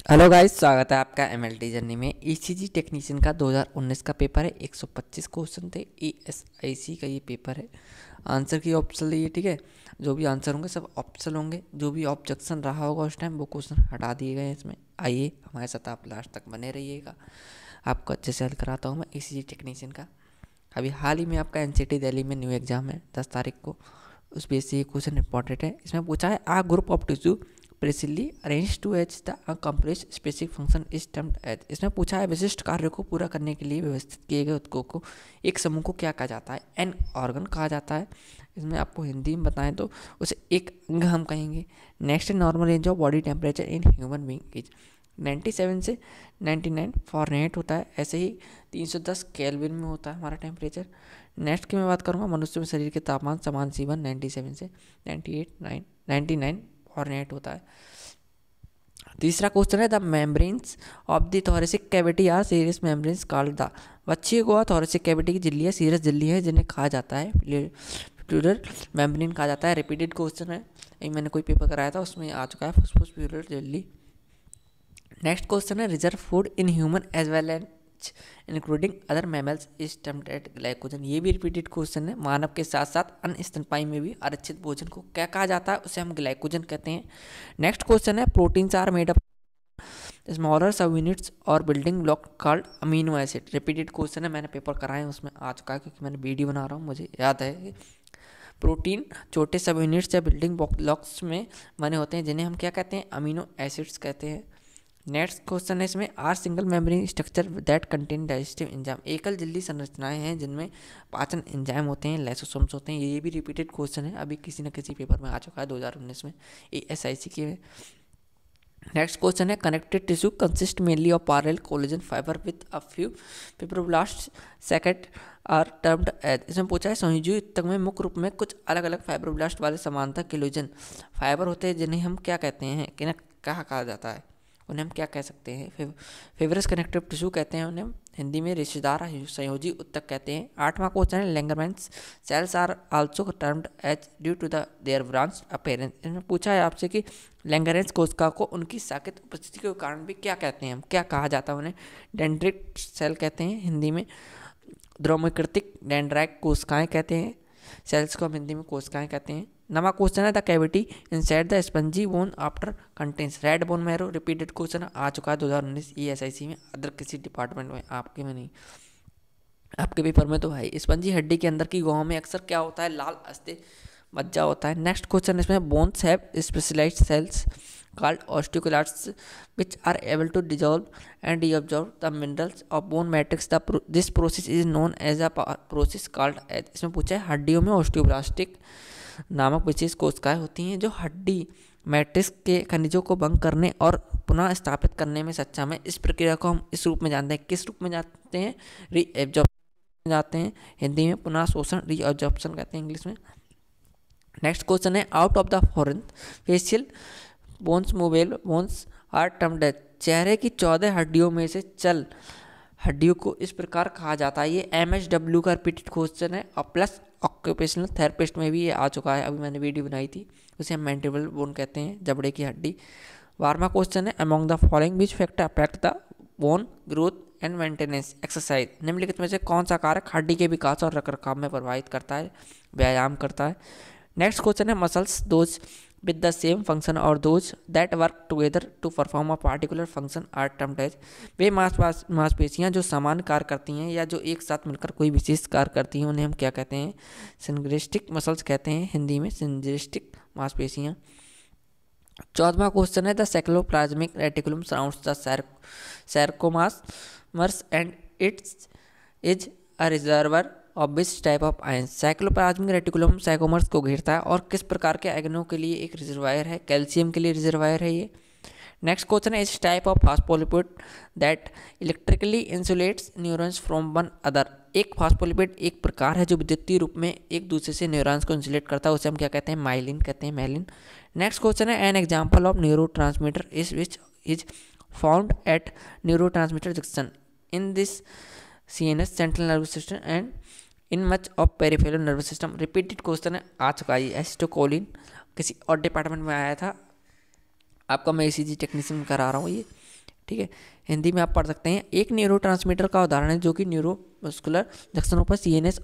Hello guys, स्वागत है आपका एमएलटी जर्नी में। ईसीजी टेक्नीशियन का 2019 का पेपर है। 125 क्वेश्चन थे। ईएसआईसी का ये पेपर है। आंसर की ऑप्शन है, ठीक है। जो भी आंसर होंगे सब ऑप्शन होंगे। जो भी ऑब्जेक्शन रहा होगा उस टाइम वो क्वेश्चन हटा दिए गए हैं इसमें। आइए हमारे साथ आप लास्ट तक बने रहिएगा। आपको अच्छे से हल कराता हूँ मैं ईसीजी टेक्नीशियन का। अभी हाल ही में आपका एनसीटी दिल्ली में न्यू एग्जाम है 10 तारीख को। उस बेस से ये क्वेश्चन इंपॉर्टेंट है। इसमें पूछा है a group of tissue precisely arrange to each the accomplish specific function is termed as. इसमें पूछा है विशिष्ट कार्य को पूरा करने के लिए व्यवस्थित किए गए उत्कों को एक समूह को क्या कहा जाता है? एन ऑर्गन कहा जाता है। इसमें आपको हिंदी में बताएं तो उसे एक अंग हम कहेंगे। Next normal range of body temperature in human being is 97 से 99 फॉरेनहाइट होता है। ऐसे ही 310 केल्विन में होता है हमारा टेम्परेचर। नेक्स्ट की मैं बात करूँगा, मनुष्य में शरीर के तापमान समान C1 97 से 99 फॉरेनहाइट होता है। तीसरा क्वेश्चन है the membranes of the thoracic cavity are serious membranes called the. बच्चे को थोरेसिक कैविटी की झिल्ली सीरियस झिल्ली है जिन्हें कहा जाता है प्लूरल मेम्ब्रेन कहा जाता है। रिपीटेड क्वेश्चन है, एक मैंने कोई पेपर कराया था उसमें आ चुका है फुसफुस प्लूरल झिल्ली। नेक्स्ट क्वेश्चन है reserve food in human as well as including other mammals is termed at glycogen. ये भी रिपीटेड क्वेश्चन है। मानव के साथ साथ अन्य स्तनपायी में भी आरक्षित भोजन को क्या कहा जाता है? उसे हम ग्लाइकोजन कहते हैं। नेक्स्ट क्वेश्चन है proteins are made up smaller sub units और building block called amino acid. Repeated question है, मैंने पेपर कराए उसमें आ चुका है क्योंकि मैंने वीडियो बना रहा हूँ, मुझे याद है। प्रोटीन छोटे सब यूनिट्स या बिल्डिंग ब्लॉक्स में बने होते हैं जिन्हें हम क्या कहते हैं? अमीनो एसिड्स कहते हैं। नेक्स्ट क्वेश्चन है इसमें are single membrane structure that contain digestive enzyme. एकल झिल्ली संरचनाएं हैं जिनमें पाचन एंजाइम होते हैं, लाइसोसोम्स होते हैं। ये भी रिपीटेड क्वेश्चन है, अभी किसी न किसी पेपर में आ चुका है 2019 में एएसआईसी के। नेक्स्ट क्वेश्चन है connected tissue consist mainly of parallel collagen fiber with a few fibroblast second are termed as. इसमें पूछा है संयोजी ऊतक में मुख्य रूप में कुछ अलग अलग फाइब्रोब्लास्ट वाले समानता कोलेजन फाइबर होते हैं जिन्हें हम क्या कहते हैं? कि क्या कहा जाता है? उन्हें हम क्या कह सकते हैं? फेवरस कनेक्टिव टिश्यू कहते हैं उन्हें। हिंदी में रिश्तेदार संयोजी ऊतक कहते हैं। 8वां क्वेश्चन है Langerhans cells are also termed as due to the their branch appearance. इसमें पूछा है आपसे कि लैंगरमैन्स कोशिका को उनकी साकेत उपस्थिति के कारण भी क्या कहते हैं? हम क्या कहा जाता है उन्हें? डेंड्रिट सेल कहते हैं हिंदी में। द्रोमकृतिक डेंड्राइट कोशिकाएं कहते हैं। सेल्स को हम हिंदी में कोशिकाएं कहते हैं। 9वां क्वेश्चन है the cavity inside the spongy bone after contains red bone marrow. Repeated question आ चुका है 2019 ईएसआईसी में। अदर किसी डिपार्टमेंट में आपके में नहीं, आपके पेपर में तो है। स्पंजी हड्डी के अंदर की गुहाओं में अक्सर क्या होता है? लाल अस्थि मज्जा होता है। नेक्स्ट क्वेश्चन इसमें bones have specialised cells called osteoclasts which are able to dissolve and reabsorb the minerals of bone matrix. This process is known as a process called as। इसमें पूछा है हड्डियों में ऑस्टियोब्लास्टिक नामक विशेष कोशिकाएं होती हैं जो हड्डी मैट्रिक्स के खनिजों को भंग करने और पुनः स्थापित करने में सक्षम है। इस प्रक्रिया को हम इस रूप में जानते हैं। किस रूप में जानते हैं? रीएब्जॉर्प्शन जाते हैं हिंदी में। पुनः शोषण रीअब्जॉर्प्शन कहते हैं इंग्लिश में। नेक्स्ट क्वेश्चन है out of the fourteen facial bones movable bones are termed as. चेहरे की 14 हड्डियों में से चल हड्डियों को इस प्रकार कहा जाता है। ये MHW का रिपीटेड क्वेश्चन है और प्लस ऑक्यूपेशनल थेरेपिस्ट में भी ये आ चुका है, अभी मैंने वीडियो बनाई थी। उसे हम मैंडिबल बोन कहते हैं, जबड़े की हड्डी। 12वां क्वेश्चन है among the following which factor affect the bone growth and maintenance exercise. निम्नलिखित में से कौन सा कारक हड्डी के विकास और रखरखाव में प्रभावित करता है? व्यायाम करता है। नेक्स्ट क्वेश्चन है muscles those with the same function or those that work together to perform a particular function are termed as। वे मांसपेशियां जो समान कार्य करती हैं या जो एक साथ मिलकर कोई विशेष कार्य करती हैं उन्हें हम क्या कहते हैं? सिनर्जिस्टिक मसल्स कहते हैं हिंदी में। सिनर्जिस्टिक मांसपेशियां। 14वां क्वेश्चन है the sarcoplasmic reticulum surrounds the sarcomeres and its is a reservoir of which type of ions. Sarcoplasmic reticulum sarcomeres को घेरता है और किस प्रकार के आयनों के लिए एक रिजर्वायर है? कैल्शियम के लिए रिजर्वायर है ये। नेक्स्ट क्वेश्चन है इस type of phospholipid that electrically insulates neurons from one other. एक फास्फोलिपिड एक प्रकार है जो विद्युतीय रूप में एक दूसरे से न्यूरॉन्स को इंसुलेट करता है, उसे हम क्या कहते हैं? माइलिन कहते हैं, माइलिन। नेक्स्ट क्वेश्चन है an example of neuro transmitter is which is found at neuro transmitter junction in this CNS central nervous system and in much of peripheral nervous system. Repeated question है, आ चुका है। एसिटोकोलिन किसी और department में आया था, आपका मैं ईसीजी टेक्नीशियन करा रहा हूँ ये। ठीक है, हिंदी में आप पढ़ सकते हैं। एक न्यूरोट्रांसमीटर का उदाहरण है जो कि न्यूरोमस्कुलर जंक्शनों पर सीएनएस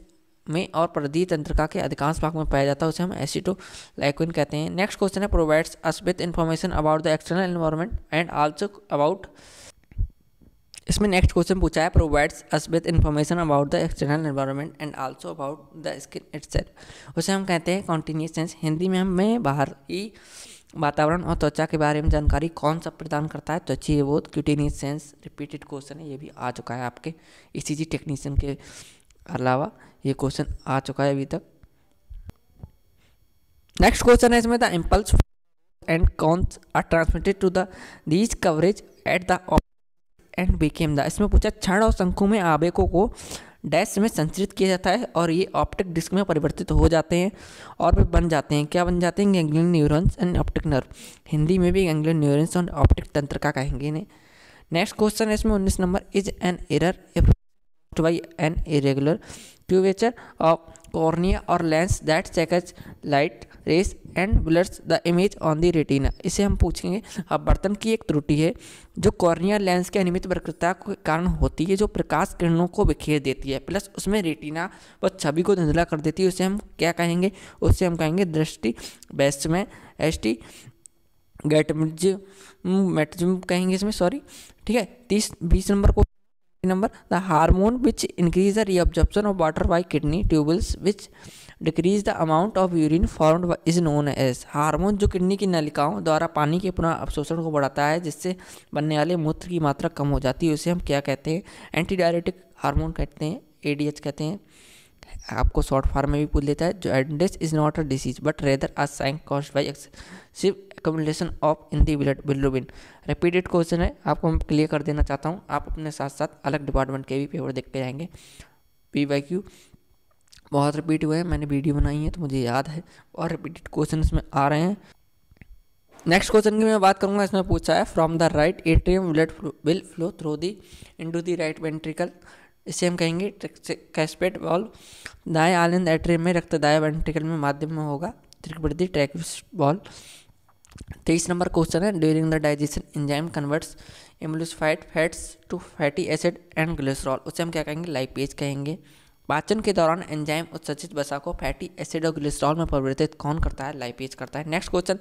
में और प्रदीय तंत्रिका के अधिकांश भाग में पाया जाता है, उसे हम एसिटोलाइकोइन कहते हैं। नेक्स्ट क्वेश्चन है, provides us with information about the external environment and also about, इसमें नेक्स्ट क्वेश्चन पूछा है, provides us with information about the external environment and also about the skin itself, उसे हम कहते हैं कॉन्टिन्यूस टेंस। हिंदी में हमें बाहरी वातावरण और त्वचा के बारे में जानकारी कौन सा प्रदान करता है, त्वचीय बोध, क्यूटेनियस सेंस। रिपीटेड क्वेश्चन है, ये भी आ चुका है आपके ईसीजी टेक्नीशियन के अलावा ये क्वेश्चन आ चुका है अभी तक। नेक्स्ट क्वेश्चन है इसमें, the impulse and cones are transmitted to the these coverage at the end became the, इसमें पूछा क्षण और शंकु में आवेगों को डैश में संचरित किया जाता है और ये ऑप्टिक डिस्क में परिवर्तित हो जाते हैं और वे बन जाते हैं, क्या बन जाते हैं, ganglion neurons and optic nerve. Hindi में भी गैंग्लियन न्यूरॉन्स और ऑप्टिक तंत्रिका कहेंगे इन्हें। नेक्स्ट क्वेश्चन है इसमें 19 number, is an error if by an irregular curvature of cornea or lens that catches light rays and blurs the image on the retina, इसे हम पूछेंगे। अपवर्तन की एक त्रुटि है जो कॉर्निया लेंस के अनियमित वक्रता के कारण होती है, जो प्रकाश किरणों को बिखेर देती है प्लस उसमें रेटिना व छवि को धुंधला कर देती है, उसे हम क्या कहेंगे, उससे हम कहेंगे दृष्टि बेस्ट में एस्टी गैटमिज्म कहेंगे इसमें, सॉरी, ठीक है। 20 नंबर को number, the hormone which increase the reabsorption of water by kidney tubules which decrease the amount of urine formed is known as, hormone जो किडनी की नलिकाओं द्वारा पानी के पुनः अवशोषण को बढ़ाता है जिससे बनने वाले मूत्र की मात्रा कम हो जाती है, उसे हम क्या कहते हैं, एंटी डायरेटिक हार्मोन कहते हैं, एडीएच कहते हैं। आपको शॉर्ट फॉर्म में भी पूछ लेता है, jaundice is not a disease but rather a sign caused by excessive accumulation of in the blood bilirubin. Repeated question है, आपको मैं क्लियर कर देना चाहता हूँ, आप अपने साथ साथ अलग डिपार्टमेंट के भी पेपर देख के जाएंगे। PYQ बहुत रिपीट हुए हैं, मैंने वीडियो बनाई है तो मुझे याद है, और रिपीटेड क्वेश्चन इसमें आ रहे हैं। नेक्स्ट क्वेश्चन की मैं बात करूँगा, इसमें पूछा है, from the right atrium blood will flow through the into the right ventricle, इसे हम कहेंगे कैस्केड वॉल्व। दाएं आनंद एट्रियम में रक्त दाएं वेंट्रिकल में माध्यम में होगा, त्रिकवृत्तीय ट्रैकिस वॉल्व। 23 नंबर क्वेश्चन है, during the digestion enzyme converts emulsified fats to fatty acid and glycerol, उसे हम क्या कहेंगे, लाइपेज कहेंगे। पाचन के दौरान एंजाइम उत्सर्जित वसा को फैटी एसिड और ग्लिसरॉल में परिवर्तित कौन करता है, लाइपेज करता है। Next question,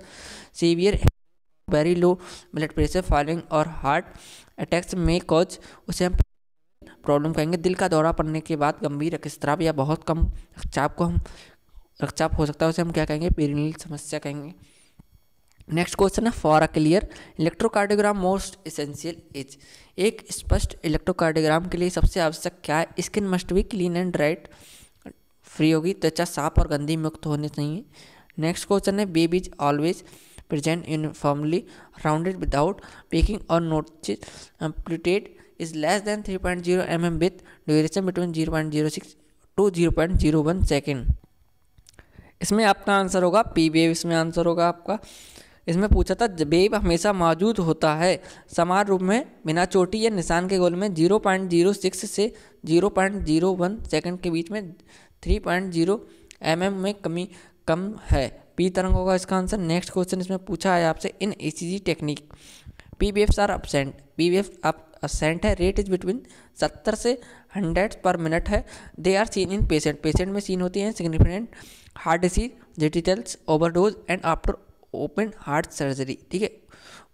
severe very low blood pressure following और हार्ट अटैक्स में कॉज, उसे हम प्रॉब्लम कहेंगे। दिल का दौरा पड़ने के बाद गंभीर रक्तस्राव या बहुत कम रक्तचाप हो सकता है, उसे हम क्या कहेंगे, पेरिनियल समस्या कहेंगे। नेक्स्ट क्वेश्चन है, for a clear electrocardiogram most essential is, एक स्पष्ट इलेक्ट्रोकार्डियोग्राम के लिए सबसे आवश्यक क्या है, skin must be clean and dried free होगी, त्वचा साफ और गंदी मुक्त होनी चाहिए। नेक्स्ट क्वेश्चन है, baby is always present uniformly rounded without peaking or notice, amplitude is less than 3.0 mm with duration between 0.06 to 0.01 second. इसमें आपका आंसर होगा पी वेव, इसमें आंसर होगा आपका। इसमें पूछा था, वेव हमेशा मौजूद होता है समान रूप में बिना चोटी या निशान के गोल में 0.06 से 0.01 सेकंड के बीच में 3.0 mm में कम है, पी तरंग होगा इसका आंसर। नेक्स्ट क्वेश्चन इसमें पूछा है आपसे, in ECG technique P waves are absent, P wave absent है, रेट इज बिटवीन 70 से 100 पर मिनट है, they are seen in patient, patient में सीन होती हैं significant heart disease, digitalis overdose and after open heart surgery, ठीक है।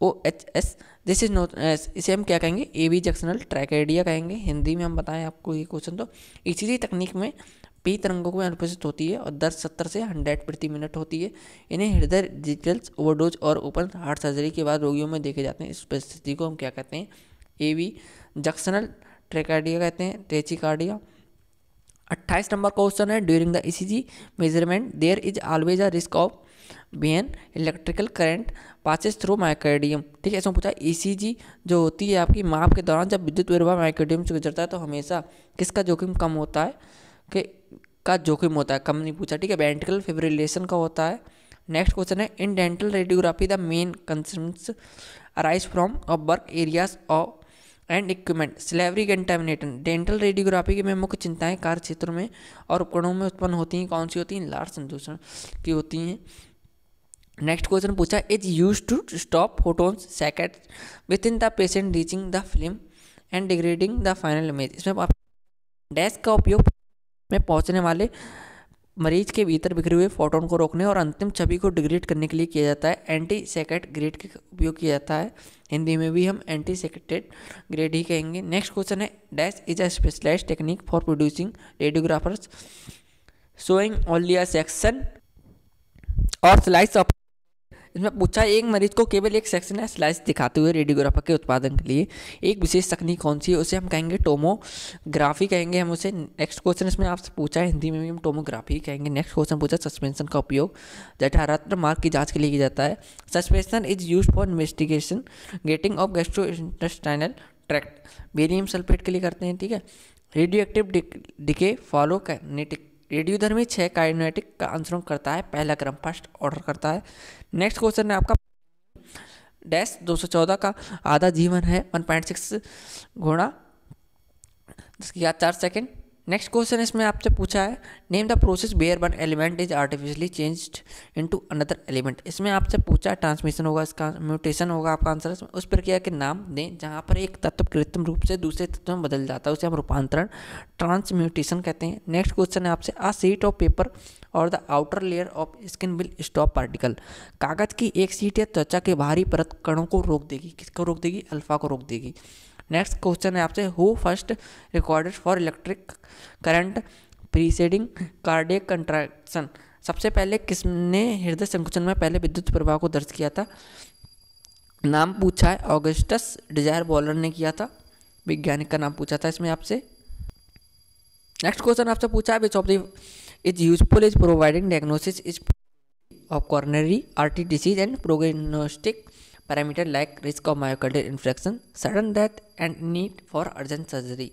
OHS this is note as, इसे हम क्या कहेंगे, एवी जंक्शनल ट्रैकेडिया कहेंगे। हिंदी में हम बताएं आपको ये क्वेश्चन, तो ईसीजी तकनीक में पी तरंगों में अनुपस्थित होती है और दर 70 से 100 प्रति मिनट होती है। इन्हें हृदय डिजिटल्स ओवरडोज और ओपन हार्ट सर्जरी के बाद रोगियों में देखे जाते हैं। इस परिस्थिति को हम क्या कहते हैं, एवी जंक्शनल ट्रैकेडिया कहते हैं, टेचिकार्डिया। 28 नंबर क्वेश्चन है, during the ECG measurement there is always a risk of when electrical current passes through myocardium, ठीक है। इसमें पूछा, ईसीजी जो होती है आपकी माप के दौरान जब विद्युत प्रवाह माइकार्डियम से गुजरता है तो हमेशा किसका जोखिम कम होता है, कि का जोखिम होता है, कम नहीं पूछा, ठीक है, वेंट्रिकल फिब्रिलेशन का होता है। नेक्स्ट क्वेश्चन है, in dental radiography the main concerns arise from of work areas of and equipment slavery contamination, dental radiography के में मुख्य चिंताएं कार्य क्षेत्रों में और उपकरणों में उत्पन्न होती हैं, कौन सी होती हैं, लार संदूषण की होती हैं। नेक्स्ट क्वेश्चन पूछा, is use to stop photons second within the patient reaching the film and degrading the final image. इसमें आप डैश का उपयोग में पहुंचने वाले मरीज के भीतर बिखरे हुए फोटोन को रोकने और अंतिम छवि को डिग्रेड करने के लिए किया जाता है। एंटी सेकेंड ग्रेड का उपयोग किया जाता है, हिंदी में भी हम एंटी सेकेंड ग्रेड ही कहेंगे। नेक्स्ट क्वेश्चन है, dash is a specialised technique for producing radiographers showing only a section और स्लाइस ऑफ। इसमें पूछा, एक मरीज को केवल एक सेक्शन या स्लाइस दिखाते हुए रेडियोग्राफर के उत्पादन के लिए एक विशेष तकनीक कौन सी है, उसे हम कहेंगे टोमोग्राफी कहेंगे हम उसे। नेक्स्ट क्वेश्चन इसमें आपसे पूछा है, हिंदी में भी हम टोमोग्राफी कहेंगे। नेक्स्ट क्वेश्चन पूछा, सस्पेंशन का उपयोग जठरांत्र मार्ग की जांच के लिए किया जाता है। Suspension is use for investigation getting off gastrointestinal tract, barium sulphate के लिए करते हैं, ठीक है। Radio active decay follow kinetic, रेडियोधर्मी 6 काइनेटिक का अनुसरण करता है, पहला क्रम फर्स्ट ऑर्डर करता है। नेक्स्ट क्वेश्चन है आपका, डैश 214 का आधा जीवन है 1.6 गुणा 10⁴ नेक्स्ट क्वेश्चन इसमें आपसे पूछा है, name the process where one element is artificially changed into another element. इसमें आपसे पूछा ट्रांसमिशन होगा, इसका म्यूटेशन होगा आपका आंसर। इसमें उस प्रक्रिया के नाम दें जहाँ पर एक तत्व कृत्रिम रूप से दूसरे तत्व में बदल जाता है, उसे हम रूपांतरण ट्रांसम्यूटेशन कहते हैं। नेक्स्ट क्वेश्चन है आपसे, आ शीट ऑफ पेपर और the outer layer of skin will stop particle, कागज की एक शीट या त्वचा के बाहरी परत कणों को रोक देगी, किसको रोक देगी, अल्फा को रोक देगी। नेक्स्ट क्वेश्चन है आपसे, who first recorded for electric current preceding cardiac contraction, सबसे पहले किसने हृदय संकुचन में पहले विद्युत प्रवाह को दर्ज किया था। नाम पूछा है, ऑगस्टस डिजायर बॉलर ने किया था, वैज्ञानिक का नाम पूछा था इसमें आपसे। नेक्स्ट क्वेश्चन आपसे पूछा है, which of the is useful is providing diagnosis is of coronary artery disease and prognostic parameter like risk of myocardial infection, sudden death and need for urgent surgery.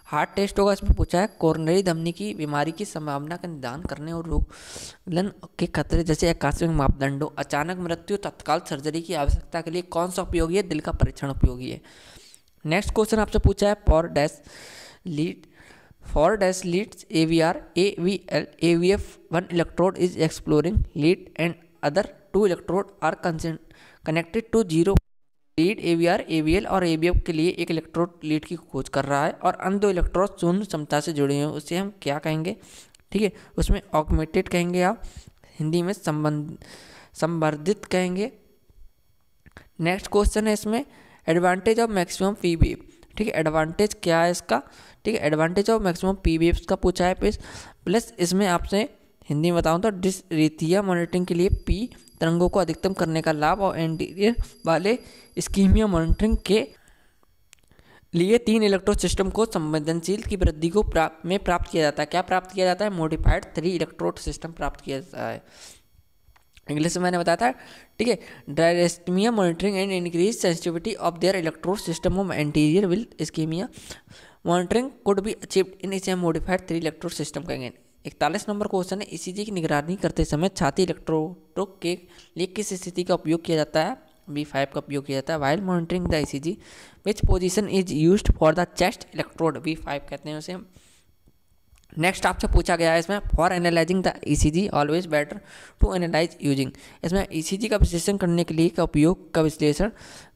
Heart test होगा, इसमें पूछा है, coronary धमनी की बीमारी की संभावना का निदान करने और रोगलन के खतरे जैसे आकस्मिक मापदंडों, अचानक मृत्यु, तत्काल सर्जरी की आवश्यकता के लिए कौन सा उपयोगी है, दिल का परीक्षण उपयोगी है। नेक्स्ट क्वेश्चन आपसे पूछा है, for dash leads AVR AVL AVF 1 electrode is exploring lead and other 2 electrode are connected to 0 lead. AVR AVL और AVF के लिए एक इलेक्ट्रोड लीड की खोज कर रहा है और अन्य 2 इलेक्ट्रोड शून्य क्षमता से जुड़े हैं, उसे हम क्या कहेंगे, ठीक है, उसमें ऑगमेंटेड कहेंगे, आप हिंदी में संवर्धित कहेंगे। नेक्स्ट क्वेश्चन है इसमें, एडवांटेज ऑफ मैक्सिमम PVF, ठीक है, एडवांटेज क्या है इसका, ठीक है, एडवांटेज ऑफ मैक्सिमम PVF का पूछा है प्लस इसमें आपसे हिंदी में बताऊँ तो डिस्रीथिया मॉनिटरिंग के लिए P तरंगों को अधिकतम करने का लाभ और एंटीरियर वाले इस्कीमिया मॉनिटरिंग के लिए 3 इलेक्ट्रोड सिस्टम को संवेदनशील की वृद्धि को प्राप्त किया जाता है। क्या प्राप्त किया जाता है, मॉडिफाइड 3 इलेक्ट्रोड सिस्टम प्राप्त किया जाता है। इंग्लिश में मैंने बताया था, ठीक है, dysrhythmia monitoring and increase sensitivity of their electrode system of anterior will ischemia monitoring could be achieved in इसे मॉडिफाइड 3 इलेक्ट्रोड सिस्टम कहेंगे। 41 नंबर क्वेश्चन है, ECG की निगरानी करते समय छाती इलेक्ट्रोडों के लिए किस स्थिति का उपयोग किया जाता है, B5 का उपयोग किया जाता है। While monitoring the ECG which position is used for the chest electrode, B5 कहते हैं उसे। नेक्स्ट आपसे पूछा गया है इसमें, for analysing the ECG always better to analyse using, इसमें ECG का विश्लेषण करने के लिए का उपयोग का विश्लेषण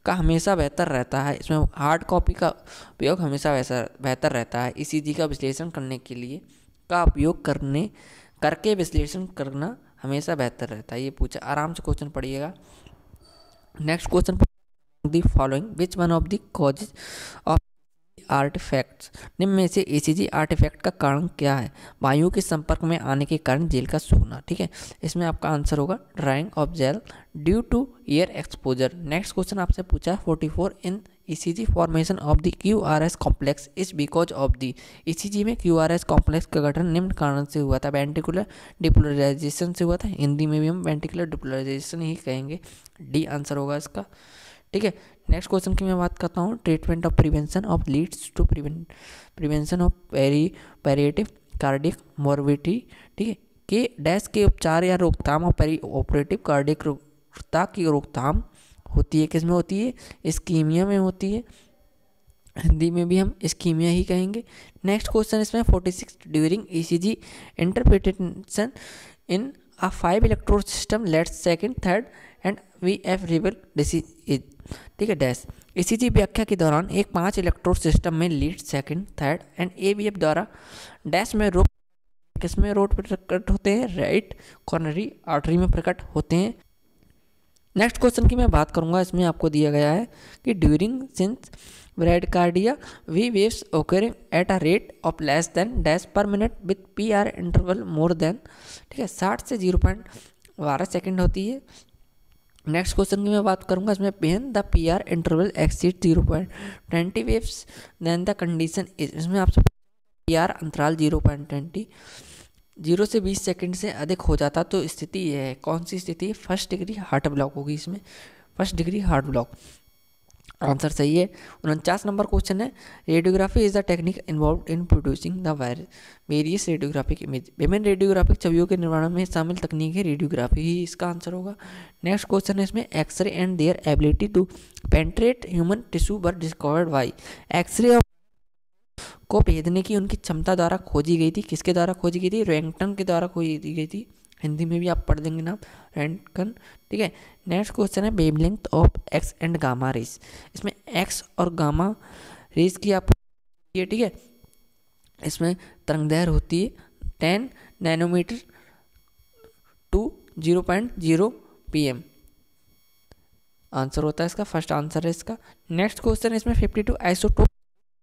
का हमेशा बेहतर रहता है। इसमें हार्ड कॉपी का उपयोग हमेशा बेहतर रहता है। ECG का विश्लेषण करने के लिए का उपयोग करके विश्लेषण करना हमेशा बेहतर रहता है। ये पूछा, आराम से क्वेश्चन पढ़िएगा। Next question, the following which one of the causes of artefacts, निम्न में से ECG आर्टिफैक्ट का कारण क्या है। वायु के संपर्क में आने के कारण जेल का सूखना, ठीक है, इसमें आपका आंसर होगा drying of gel due to air exposure. Next question आपसे पूछा है, 44 in ECG formation of the QRS complex is because of the, ECG में QRS कॉम्प्लेक्स का गठन निम्न कारण से हुआ था, वेंट्रिकुलर डिपोलराइजेशन से हुआ था, हिंदी में भी हम वेंट्रिकुलर डिपोलराइजेशन ही कहेंगे, D आंसर होगा इसका, ठीक है। नेक्स्ट क्वेश्चन की मैं बात करता हूँ, treatment of prevention of leads to prevention of perioperative cardiac morbidity, ठीक है, के डैश के उपचार या रोकथाम और पेरी ऑपरेटिव कार्डियक रुग्णता की रोकथाम होती है, किसमें होती है, इस्कीमिया में होती है, हिंदी में भी हम इस्कीमिया ही कहेंगे। नेक्स्ट क्वेश्चन इसमें 46 during ECG interpretation in a 5 electrode system let's second third and V F rebel disease, ठीक है डैश। ईसीजी व्याख्या के दौरान एक 5 इलेक्ट्रोड सिस्टम में lead, second, third and aVF द्वारा डैश में रोग किसमें रोड पर प्रकट होते हैं, राइट कॉर्नरी आर्टरी में प्रकट होते हैं। नेक्स्ट क्वेश्चन की मैं बात करूंगा, इसमें आपको दिया गया है कि during sinus bradycardia P waves occurring at a rate of less than dash per minute with P R interval more than, ठीक है 60 से 0.12 सेकेंड होती है। नेक्स्ट क्वेश्चन की मैं बात करूंगा, इसमें when the P R interval exceed 0.20 waves then the condition is, इसमें आपसे पी आर अंतराल 0.20 0 से 20 सेकंड से अधिक हो जाता तो स्थिति यह है, कौन सी स्थिति, फर्स्ट डिग्री हार्ट ब्लॉक होगी, इसमें first degree heart block, answer सही है। 49 नंबर क्वेश्चन है, radiography is the technique involve in producing the various radiographic image, विभिन्न रेडियोग्राफिक छवियों के निर्माण में शामिल तकनीक है रेडियोग्राफी, ही इसका आंसर होगा। नेक्स्ट क्वेश्चन है इसमें, X ray and their ability to penetrate human tissue were discovered by, X ray को भेदने की उनकी क्षमता द्वारा खोजी गई थी, किसके द्वारा खोजी गई थी, रैंकटन के द्वारा खोजी गई थी, हिंदी में भी आप पढ़ देंगे नाम रैंकटन, ठीक है। नेक्स्ट क्वेश्चन है, wavelength of x and gamma rays, इसमें एक्स और गामा रेस की आप, ठीक है, इसमें तरंगदैर्घ्य होती है 10 नैनोमीटर टू 0.0 pm, आंसर होता है इसका, फर्स्ट आंसर है इसका। नेक्स्ट क्वेश्चन है इसमें, 52 isotope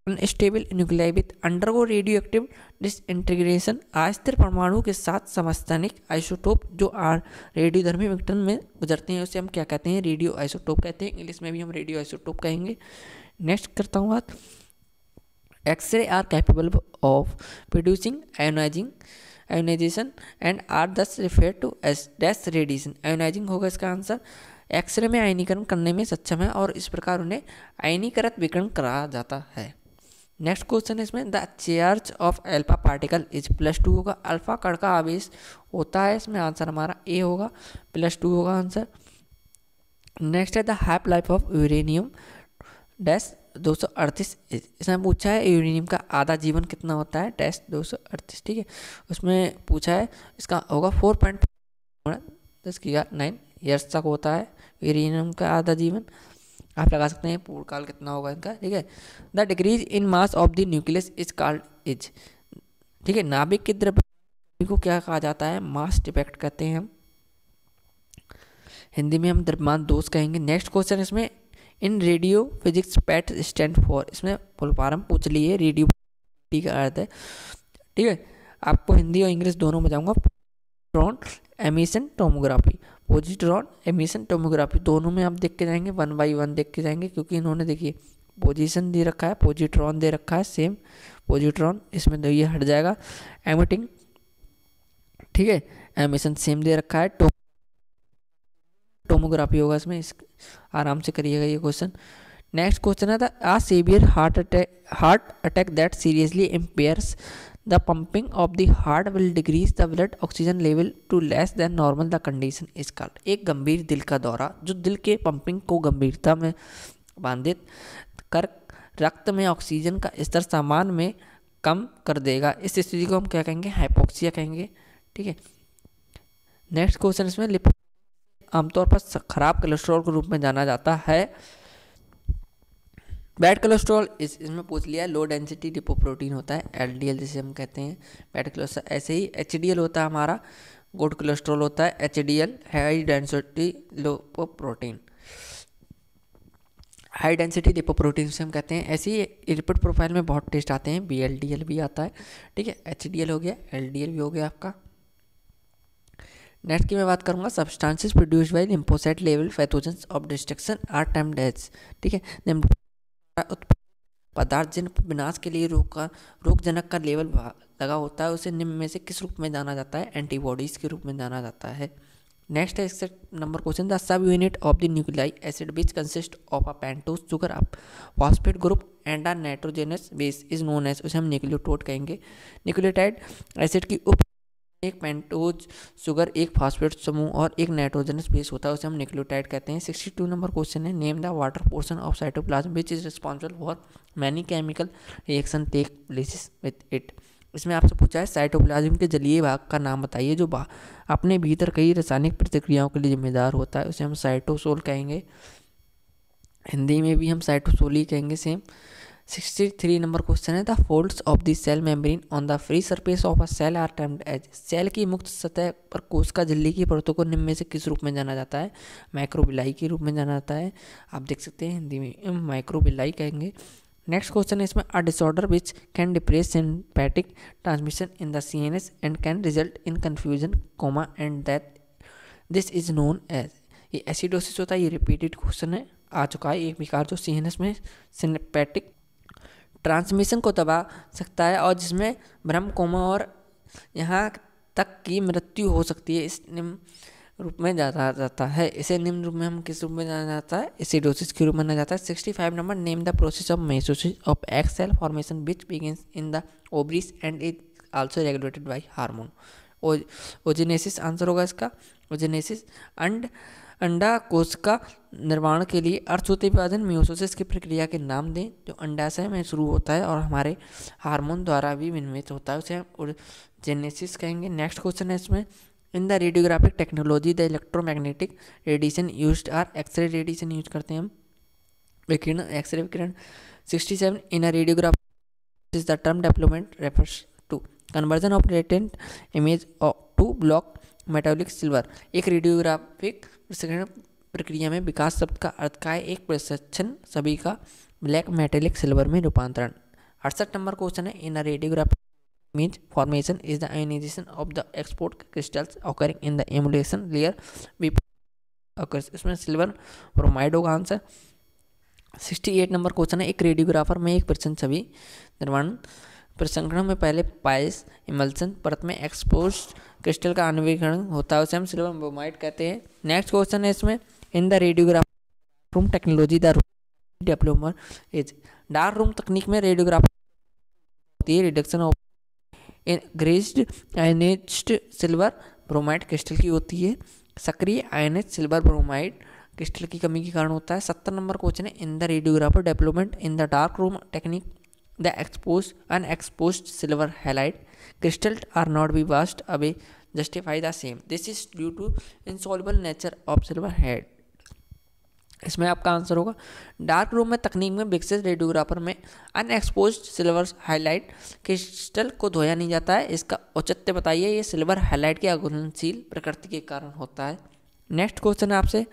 unstable nuclei with undergo radioactive disintegration, अस्थिर परमाणु के साथ समस्थानिक आइसोटोप जो रेडियोधर्मी विघटन में गुजरते हैं उसे हम क्या कहते हैं, रेडियो आइसोटोप कहते हैं, इंग्लिश में भी हम रेडियो आइसोटोप कहेंगे। नेक्स्ट करता हूँ बात, x-ray are capable of producing ionization and are thus refer to as dash radiation, ionizing होगा इसका आंसर, एक्सरे में आयनीकरण करने में सक्षम है और इस प्रकार उन्हें आयनीकृत विकिरण कहा जाता है। नेक्स्ट क्वेश्चन है इसमें, the charge of alpha particle is +2 होगा, अल्फा कण का आवेश होता है, इसमें आंसर हमारा ए होगा, +2 होगा आंसर। नेक्स्ट है, the half life of uranium dash 238, इसमें पूछा है यूरेनियम का आधा जीवन कितना होता है, डैश 238, ठीक है, उसमें पूछा है, इसका होगा 4.9 ईयर्स तक होता है यूरेनियम का आधा जीवन, आप लगा सकते हैं पूर्णकाल कितना होगा इनका, ठीक है। The decrease in mass of the nucleus is called is, ठीक है, नाभिक के द्रव्यमान को क्या कहा जाता है, मास डिफेक्ट कहते हैं हम, हिंदी में हम द्रव्यमान दोष कहेंगे। नेक्स्ट क्वेश्चन इसमें, इन radio physics PAT stand for, इसमें फुल फॉर्म पूछ लिए, रेडियो का अर्थ है, ठीक है, आपको हिंदी और इंग्लिश दोनों में जाऊँगा, positron emission tomography, positron emission tomography दोनों में आप देख के जाएंगे, 1 बाई 1 देख के जाएंगे, क्योंकि इन्होंने देखिए पोजीशन दे रखा है, पोजिट्रॉन दे रखा है, सेम पोजिट्रॉन, इसमें तो ये हट जाएगा, एमिटिंग, ठीक है, एमिशन सेम दे रखा है, टोमोग्राफी होगा इसमें, आराम से करिएगा ये क्वेश्चन। नेक्स्ट क्वेश्चन है, a severe heart attack that seriously impairs the pumping of the heart will decrease the blood oxygen level to less than normal, the condition is called, एक गंभीर दिल का दौरा जो दिल के पंपिंग को गंभीरता में बाधित कर रक्त में ऑक्सीजन का स्तर सामान्य में कम कर देगा, इस स्थिति को हम क्या कहेंगे, हाइपोक्सिया कहेंगे, ठीक है। नेक्स्ट क्वेश्चन इसमें, आमतौर पर खराब कोलेस्ट्रॉल के रूप में जाना जाता है, बैड कोलेस्ट्रॉल इसमें पूछ लिया है, लो डेंसिटी लिपोप्रोटीन होता है, एलडीएल जिसे हम कहते हैं बैड कोलेस्ट्रॉल, ऐसे ही एचडीएल होता है हमारा, गुड कोलेस्ट्रॉल होता है, HDL high density lipoprotein, high density lipoprotein से हम कहते हैं। ऐसे ही लिपिड प्रोफाइल में बहुत टेस्ट आते हैं, बीएलडीएल भी आता है, ठीक है, एचडीएल हो गया, एलडीएल भी हो गया आपका। नेक्स्ट की मैं बात करूंगा, substances produced by lymphocyte level pathogens of destruction are termed as, ठीक है, पदार्थ जिन विनाश के लिए रोगजनक का लेवल लगा होता है उसे निम्न में से किस रूप में जाना जाता है, एंटीबॉडीज के रूप में जाना जाता है। नेक्स्ट है इससे number question, the sub unit of the nucleic acid which consist of a pentose sugar up phosphate group and a nitrogenous base is known as, उसे हम न्यूक्लियोटाइड कहेंगे। न्यूक्लियोटाइड एसिड की उप एक पेंटोज शुगर, एक phosphate समूह और एक नाइट्रोजनस बेस होता है, उसे हम न्यूक्लियोटाइड कहते हैं। 62 नंबर क्वेश्चन है, name the water portion of cytoplasm which is responsible for many chemical reaction take places with it, इसमें आपसे पूछा है साइटोप्लाज्म के जलीय भाग का नाम बताइए जो अपने भीतर कई रासायनिक प्रतिक्रियाओं के लिए जिम्मेदार होता है, उसे हम साइटोसोल कहेंगे। हिंदी में भी हम साइटोसोल ही कहेंगे सेम। 63 नंबर क्वेश्चन है, the folds of the cell membrane on the free surface of a cell are termed as. Cell की मुक्त सतह पर कोश का झिल्ली की परतों को निम्न में से किस रूप में जाना जाता है? माइक्रोबिलाई के रूप में जाना जाता है। आप देख सकते हैं हिंदी में माइक्रोबिलाई कहेंगे। नेक्स्ट क्वेश्चन है इसमें, a disorder which can depress sympathetic transmission in the CNS and can result in confusion coma and death, this is known as. ये एसिडोसिस होता है, ये रिपीटेड क्वेश्चन है, आ चुका है। एक विकार जो सीएनएस में सिंपैथिक ट्रांसमिशन को दबा सकता है और जिसमें भ्रम, कोमा और यहाँ तक की मृत्यु हो सकती है, इस निम्न रूप में जाना जाता है। इसे निम्न रूप में हम किस रूप में जाना जाता है? एसिडोसिस के रूप में जाना जाता है। 65 number, name the process of meiosis of egg cell formation which begins in the ovaries and is also regulated by hormone. Oogenesis answer होगा इसका। ओजेनेसिस अंडा कोश का निर्माण के लिए अर्धसूत्रीय विभाजन मियोसिस की प्रक्रिया के नाम दें जो अंडाशय में शुरू होता है और हमारे हार्मोन द्वारा भी विनियमित होता है, उसे हम ओजेनेसिस कहेंगे। नेक्स्ट क्वेश्चन है इसमें, in the radiographic technology the electromagnetic radiation used are, x-ray radiation use करते हैं हम, विकिरण, एक्सरे विकिरण। 67, in a radiograph is the term development refers to conversion of latent image to black metallic silver. एक radiographic प्रक्रिया में विकास शब्द का अर्थ का है एक प्रशिक्षण सभी का ब्लैक मेटेलिक सिल्वर में रूपांतरण। 68 नंबर क्वेश्चन है, इन अ radiographic image formation is the ionization of the export crystals occurring in the emulsion layer before occurs। इसमें सिल्वर ब्रोमाइड होगा आंसर। 68 नंबर क्वेश्चन है, एक रेडियोग्राफर में एक प्रश्न छवि निर्माण प्रसंकरण में पहले पाइस इमल्सन परत में एक्सपोज क्रिस्टल का अन्वेषण होता है, उसे हम सिल्वर ब्रोमाइड कहते हैं। नेक्स्ट क्वेश्चन है इसमें, in the radiograph room technology the developer is. Dark room तकनीक में रेडियोग्राफर होती है reduction of graced ionised silver bromide crystal की होती है। सक्रिय आयनाइज्ड सिल्वर ब्रोमाइड क्रिस्टल की कमी के कारण होता है। 70 नंबर क्वेश्चन है, in the radiographer development in the dark room technique the unexposed silver halide crystal are not be washed away justify the same, this is due to insoluble nature of silver head. इसमें आपका answer होगा, dark room में तकनीक में विकसित radiographer में unexposed silver highlight crystal को धोया नहीं जाता है, इसका औचित्य बताइए। ये सिल्वर हाईलाइट की अघुलनशील प्रकृति के कारण होता है। नेक्स्ट क्वेश्चन है आपसे,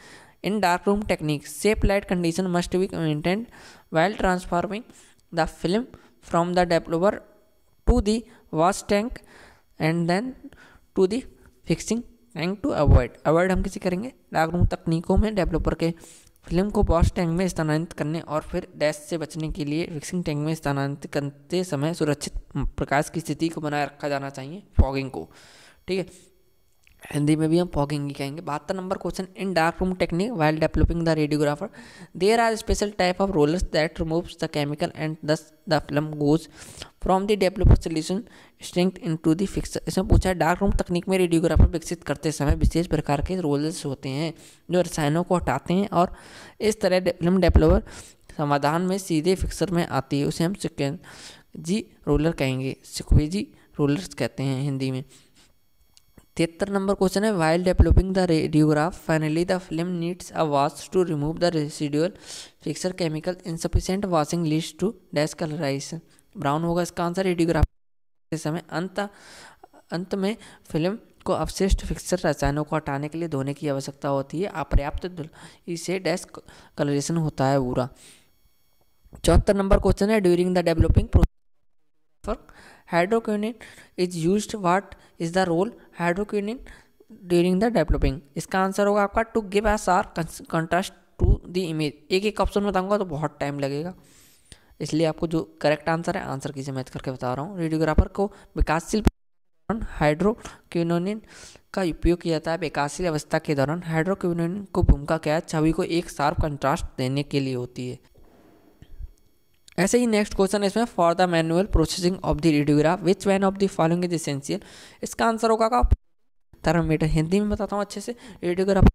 in dark room technique safe light condition must be maintained while transforming the film from the developer to the wash tank and then to the fixing tank to avoid हम किसी करेंगे dark room तकनीकों में developer के film को wash tank में स्थानांतरित करने और फिर डैश से बचने के लिए फिक्सिंग टैंक में स्थानांतरित करते समय सुरक्षित प्रकाश की स्थिति को बनाए रखा जाना चाहिए, फॉगिंग को। ठीक है, हिंदी में भी हम फॉगिंग ही कहेंगे। 72 number question, in dark room technique while developing the radiographer there are special type of rollers that removes the chemical and thus the film goes from the developer solution strength into the fixer. इसमें पूछा है, dark room तकनीक में radiographer विकसित करते समय विशेष प्रकार के रोलर्स होते हैं जो रसायनों को हटाते हैं और इस तरह फिल्म डेवलपर समाधान में सीधे फिक्सर में आती है, उसे हम सिक्वेजी रोलर कहेंगे, सिक्वेजी रोलर्स कहते हैं हिंदी में। 73 नंबर क्वेश्चन है, while developing the radiograph finally the film needs a wash to remove the residual fixer chemical insufficient washing leads to dash colourisation, brown होगा इसका आंसर। रेडियोग्राफ के समय अंत में फिल्म को अवशिष्ट फिक्सर रसायनों को हटाने के लिए धोने की आवश्यकता होती है, अपर्याप्त इसे डैश कलरेशन होता है पूरा। 74 नंबर क्वेश्चन है, during the developing process hydroquinone is used, what is the role hydroquinone during the developing. इसका आंसर होगा आपका to give a sharp contrast to the image. एक एक ऑप्शन बताऊंगा तो बहुत टाइम लगेगा, इसलिए आपको जो करेक्ट आंसर है आंसर कीजिए, मैच करके बता रहा हूँ। रेडियोग्राफर को विकासशील हाइड्रोक्विनोन का उपयोग किया जाता है। विकासशील अवस्था के दौरान हाइड्रोक्विनोन को भूमिका क्या है, छवि को एक शार्प कंट्रास्ट देने के लिए होती है। ऐसे ही नेक्स्ट क्वेश्चन है इसमें, for the manual processing of the radiograph which one of the following is essential. इसका आंसर होगा थर्मामीटर। हिंदी में बताता हूँ अच्छे से, रेडियोग्राफ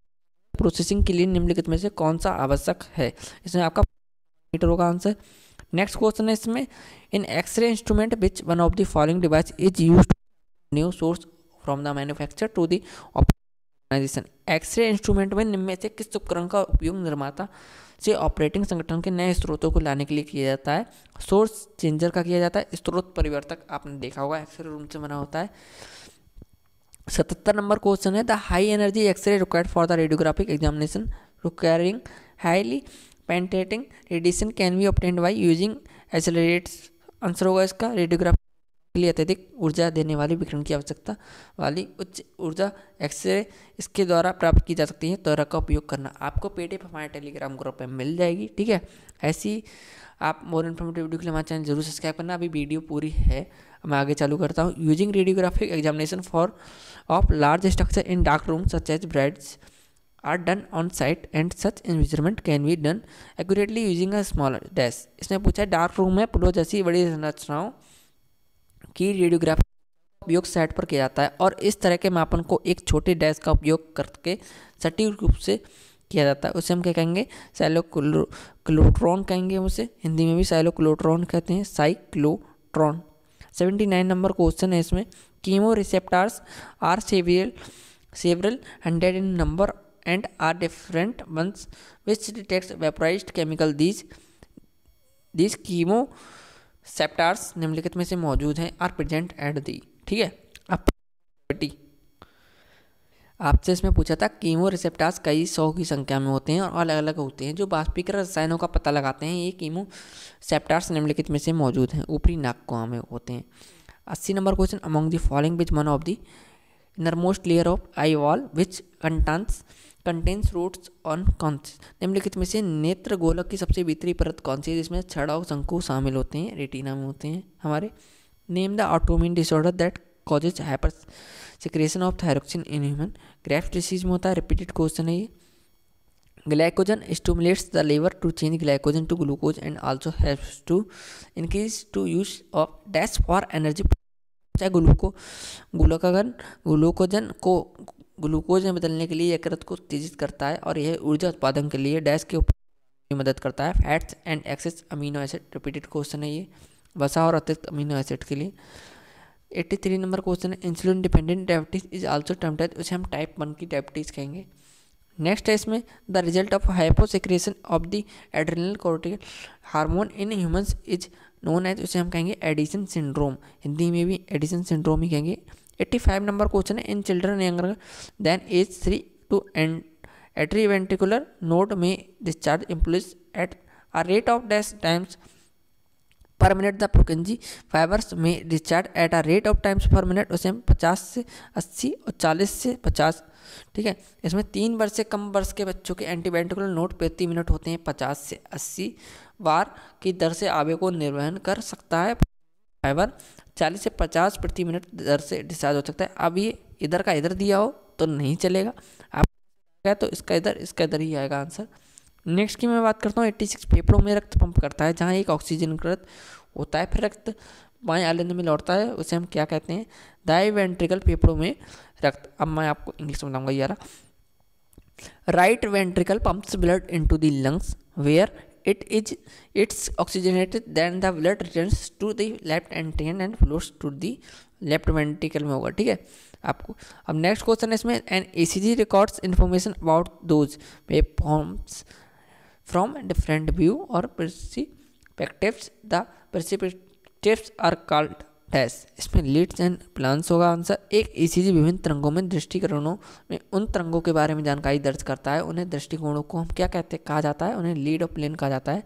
प्रोसेसिंग के लिए निम्नलिखित में से कौन सा आवश्यक है। इसमें आपका मीटर होगा आंसर। नेक्स्ट क्वेश्चन है इसमें, in x-ray instrument which one of the following device is used new source from the manufacture to the organization. X-ray instrument में निम्न में से किस उपकरण का उपयोग निर्माता से ऑपरेटिंग संगठन के नए स्रोतों को लाने के लिए किया जाता है? सोर्स चेंजर का किया जाता है, स्रोत परिवर्तक आपने देखा होगा एक्सरे रूम से बना होता है। 77 नंबर क्वेश्चन है, the high energy X ray required for the radiographic examination requiring highly penetrating radiation can be obtained by using accelerators. Answer होगा इसका, रेडियोग्राफी के लिए अत्यधिक ऊर्जा देने वाली विकिरण की आवश्यकता वाली उच्च ऊर्जा एक्सरे इसके द्वारा प्राप्त की जा सकती है, त्वरा का उपयोग करना। आपको पीडीएफ हमारे टेलीग्राम ग्रुप में मिल जाएगी, ठीक है। ऐसी आप मोर इन्फॉर्मेटिव वीडियो के लिए हमारे चैनल जरूर सब्सक्राइब करना। अभी वीडियो पूरी है, मैं आगे चालू करता हूँ। Using radiographic examination for of large structure in dark room such as bridges are done on site and such measurement can be done accurately using a small dash. इसने पूछा है डार्क रूम में पुलों जैसी बड़ी संरचनाओं की रेडियोग्राफी उपयोग साइट पर किया जाता है और इस तरह के मापन को एक छोटे डैश का उपयोग करके सटीक रूप से किया जाता है। उसे हम क्या कहेंगे? साइक्लोट्रॉन कहेंगे उसे, हिंदी में भी साइक्लोट्रॉन कहते हैं, साइक्लोट्रॉन। 79 नंबर क्वेश्चन है इसमें, chemoreceptors are several hundred in number and are different ones which detects vaporized chemical these chemoreceptors निम्नलिखित में से मौजूद हैं आर प्रेजेंट एट दी, ठीक है। अब आपसे इसमें पूछा था कीमो रिसेप्टार्स कई 100 की संख्या में होते हैं और अलग अलग होते हैं जो बाष्पीकरण रसायनों का पता लगाते हैं। ये कीमो सेप्टार्स निम्नलिखित में से मौजूद हैं, ऊपरी नाक कोआ में होते हैं। 80 number question, among the following which one of the innermost layer of eye wall which contains rods on कौन निम्नलिखित में से नेत्र गोलक की सबसे भीतरी परत कौन सी है जिसमें छड़ और शंकु शामिल होते हैं, रेटिना में होते हैं हमारे। Name the autoimmune disorder that causes hypersecretion of thyroxine in human. Graves disease में होता है, रिपीटेड क्वेश्चन है ये। Glycogen stimulates the liver to change glycogen to glucose and also helps to increase to use of dash for energy. Glucagon को glucose में बदलने के लिए यकृत को उत्तेजित करता है और यह ऊर्जा उत्पादन के लिए डैश के ऊपर मदद करता है। Fats and excess amino acid, repeated question है ये, वसा और अतिरिक्त अमीनो एसिड के लिए। 83 नंबर क्वेश्चन है, insulin dependent diabetes is also termed as, उसे हम टाइप 1 की डायबिटीज कहेंगे। नेक्स्ट है इसमें, the result of hyposecretion of the adrenal cortical hormone in humans is known as, उसे हम कहेंगे एडिसन सिंड्रोम, हिंदी में भी एडिसन सिंड्रोम ही कहेंगे। 85 नंबर क्वेश्चन है, in children younger than age 3 to atrioventricular node may discharge impulse at a rate of dash times per minute the Purkinje fibers may discharge at a rate of times per minute, उसे हम 50 से 80 और 40 से 50, ठीक है। इसमें 3 वर्ष से कम वर्ष के बच्चों के एंटीवेंट्रिकुलर नोड प्रति मिनट होते हैं 50 से 80 बार की दर से आवेग को निर्वहन कर सकता है। फाइबर 40 से 50 प्रति मिनट दर से डिस्चार्ज हो सकता है। अब ये इधर का इधर दिया हो तो नहीं चलेगा, आप तो इसका इधर ही आएगा आंसर। नेक्स्ट की मैं बात करता हूँ, 86 फेफड़ों में रक्त पंप करता है जहाँ एक ऑक्सीजनकृत होता है, फिर रक्त बाएं आलिंद में लौटता है, उसे हम क्या कहते हैं? दाएं वेंट्रिकल फेफड़ों में रक्त। अब मैं आपको इंग्लिश में बताऊंगा यार। Right ventricle pumps blood into the lungs where it's oxygenated, then the blood returns to the left atrium and flows to the left ventricle में होगा, ठीक है आपको। अब नेक्स्ट क्वेश्चन है इसमें, an ECG records information about those waveforms from different view or perspectives, the perspectives are called dash. इसमें leads and planes होगा आंसर। एक ECG विभिन्न तरंगों में दृष्टिकोणों में उन तरंगों के बारे में जानकारी दर्ज करता है, उन्हें दृष्टिकोणों को हम क्या कहा जाता है? उन्हें लीड और प्लेन कहा जाता है।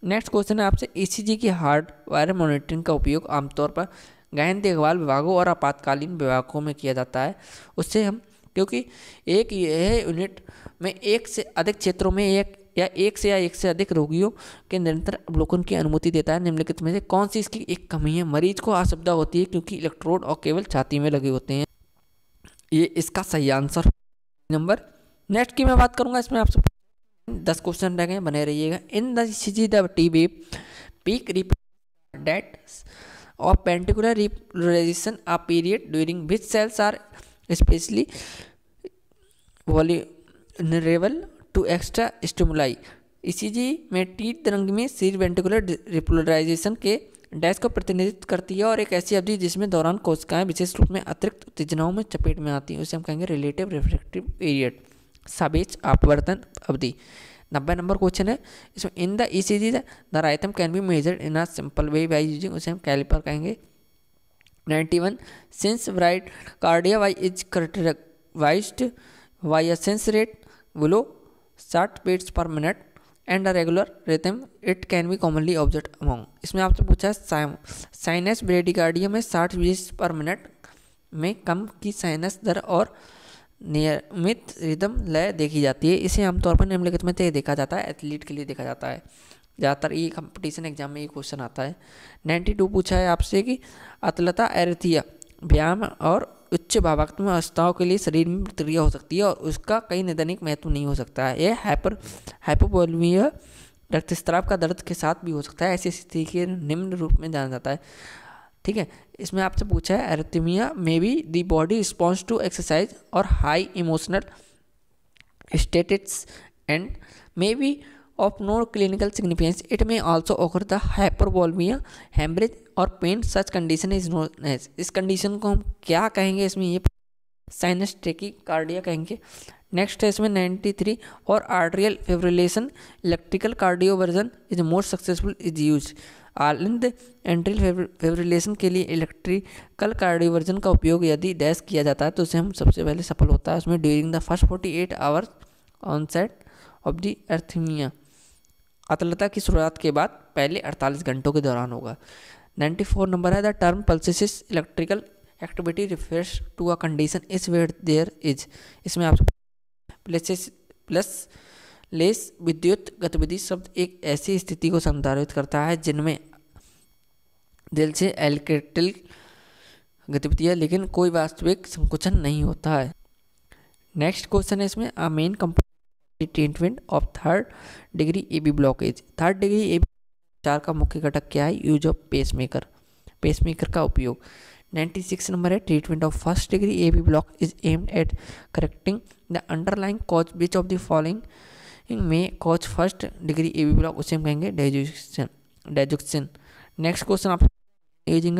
नेक्स्ट क्वेश्चन है आपसे, ECG की हार्डवायर मॉनिटरिंग का उपयोग आमतौर पर गहन देखभाल विभागों और आपातकालीन विभागों में किया जाता है। उससे हम, क्योंकि एक यह यूनिट में एक से अधिक क्षेत्रों में एक से अधिक रोगियों के निरंतर अवलोकन की अनुमति देता है। निम्नलिखित में से कौन सी इसकी एक कमी है? मरीज को असुविधा होती है क्योंकि इलेक्ट्रोड और केवल छाती में लगे होते हैं, ये इसका सही आंसर नंबर। नेक्स्ट की मैं बात करूंगा, इसमें आपसे 10 क्वेश्चन रह गए, बने रहिएगा। In the ECG the T wave peak report that of ventricular repolarisation a period during which cells are specially vulnerable to extra stimuli ECG में टी तरंग में सीर वेंट्रिकुलर रिपोलराइजेशन के डैश को प्रतिनिधित्व करती है और एक ऐसी अवधि जिसमें दौरान कोशिकाएं विशेष रूप में अतिरिक्त उत्तेजनाओं में चपेट में आती हैं, उसे हम कहेंगे रिलेटिव रिफ्रैक्टिव पीरियड, सापेक्ष आपवर्तन अवधि। 90 नंबर क्वेश्चन है इसमें, in the ECG the rhythm can be measured in a simple way by using, उसे हम कैलिपर कहेंगे। 91 सिंस ब्राइट कार्डिया वाई is characterized by a sinus rate below 60 beats per minute and a regular rhythm it can be commonly observe among. इसमें आपसे पूछा है sinus bradycardia में 60 beats per minute में कम की साइनस दर और नियमित रिदम लय देखी जाती है। इसे आमतौर पर निम्नलिखित में से देखा जाता है, एथलीट के लिए देखा जाता है ज़्यादातर, ये कंपटीशन एग्जाम में ये क्वेश्चन आता है। 92 पूछा है आपसे कि अतलता एरिथिया व्यायाम और उच्च भावात्मक अवस्थाओं के लिए शरीर में प्रतिक्रिया हो सकती है और उसका कई नैदानिक महत्व नहीं हो सकता है। यह हाइपोवोलेमिया रक्तस्राव का दर्द के साथ भी हो सकता है। ऐसी स्थिति के निम्न रूप में जाना जाता है, ठीक है। इसमें आपसे पूछा है arrhythmia may be the body response to exercise or high emotional states and may be of no clinical significance, it may also occur the hypervolemia hemorrhage or pain, such condition is known as, इस condition को हम क्या कहेंगे, इसमें ये sinus tachycardia कहेंगे। Next है इसमें 93 और atrial fibrillation electrical cardioversion is most successful is use. आनंद एंट्रियल फिब्रिलेशन के लिए इलेक्ट्रिकल कार्डियोवर्जन का उपयोग यदि डैश किया जाता है तो उसे हम सबसे पहले सफल होता है उसमें during the first 48 hours onset of the arrhythmia, अतलता की शुरुआत के बाद पहले 48 घंटों के दौरान होगा। 94 नंबर है the term pulseless electrical activity refers to a condition is where there is, इसमें आप प्लस लेस विद्युत गतिविधि शब्द एक ऐसी स्थिति को संदर्भित करता है जिनमें दिल से इलेक्ट्रिकल गतिविधियाँ लेकिन कोई वास्तविक संकुचन नहीं होता है। नेक्स्ट क्वेश्चन है इसमें, a main component treatment of 3rd degree AB blockage. 3rd degree AB उपचार का मुख्य घटक क्या है, यूज ऑफ पेसमेकर का उपयोग। 96 नंबर है, treatment of 1st degree AV block is aimed at correcting the underlying cause which of the following may cause 1st degree AV block, उसे हम कहेंगे डेजुक्शन। नेक्स्ट क्वेश्चन आप using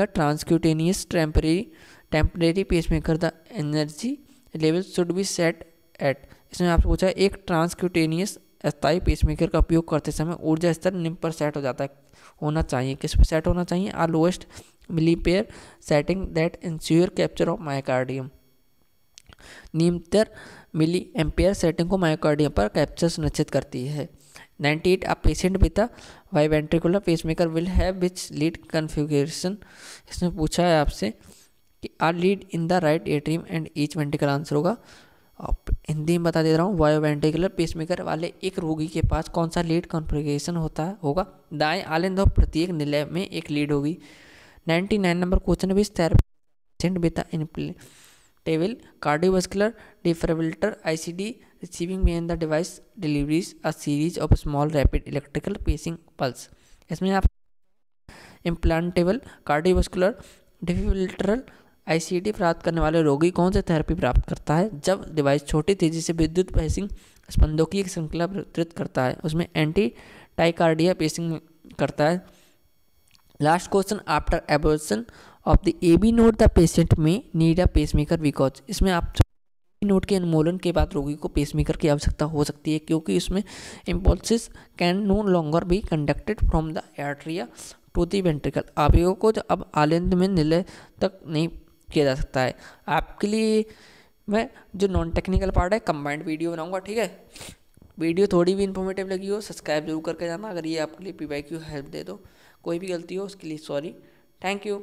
a transcutaneous temporary pacemaker the energy level should be set at, इसमें आपसे पूछा है एक ट्रांसक्यूटेनियस अस्थायी पेसमेकर का उपयोग करते समय ऊर्जा स्तर निम्न पर सेट हो जाता है, होना चाहिए, किस पर सेट होना चाहिए, a lowest milliampere setting that ensure capture of myocardium, निम्नतर मिली एम्पेयर सेटिंग को मायोकार्डियम पर कैप्चर सुनिश्चित करती है। 98 a patient with a biventricular pacemaker will have which lead configuration, इसमें पूछा है आपसे कि are lead in the right atrium and each ventricle, answer होगा, हिंदी में बता दे रहा हूँ, बायोवेंट्रिकुलर पेसमेकर वाले एक रोगी के पास कौन सा लीड कॉन्फ़िगरेशन होगा, दाएं आलिंद और प्रत्येक निलय में एक लीड होगी। 99 number question which therapy patient with implantable cardiovascular defibrillator ICD receiving behind the device delivers a series of small rapid electrical pacing pulse, इसमें आप इम्प्लांटेबल कार्डियोवास्कुलर डिफिब्रिलेटर ICD प्राप्त करने वाले रोगी कौन सी थेरेपी प्राप्त करता है, जब डिवाइस छोटी तेजी से विद्युत पेसिंग स्पंदों की एक श्रृंखला वितरित करता है, उसमें एंटी टाइकार्डिया पेसिंग करता है। Last question, after abortion of the AB node the patient में नीड अ पेसमेकर बिकॉज, इसमें आप नोड के उन्मूलन के बाद रोगी को पेसमेकर की आवश्यकता हो सकती है क्योंकि उसमें impulses can no longer be conducted from the atria to the ventricle, आवेगों को जो अब आलिंद में निलय तक नहीं किया जा सकता है। आपके लिए मैं जो नॉन टेक्निकल पार्ट है कंबाइंड वीडियो बनाऊंगा, ठीक है। वीडियो थोड़ी भी इन्फॉर्मेटिव लगी हो सब्सक्राइब जरूर करके जाना, अगर ये आपके लिए PYQ हेल्प दे दो, कोई भी गलती हो उसके लिए सॉरी, थैंक यू।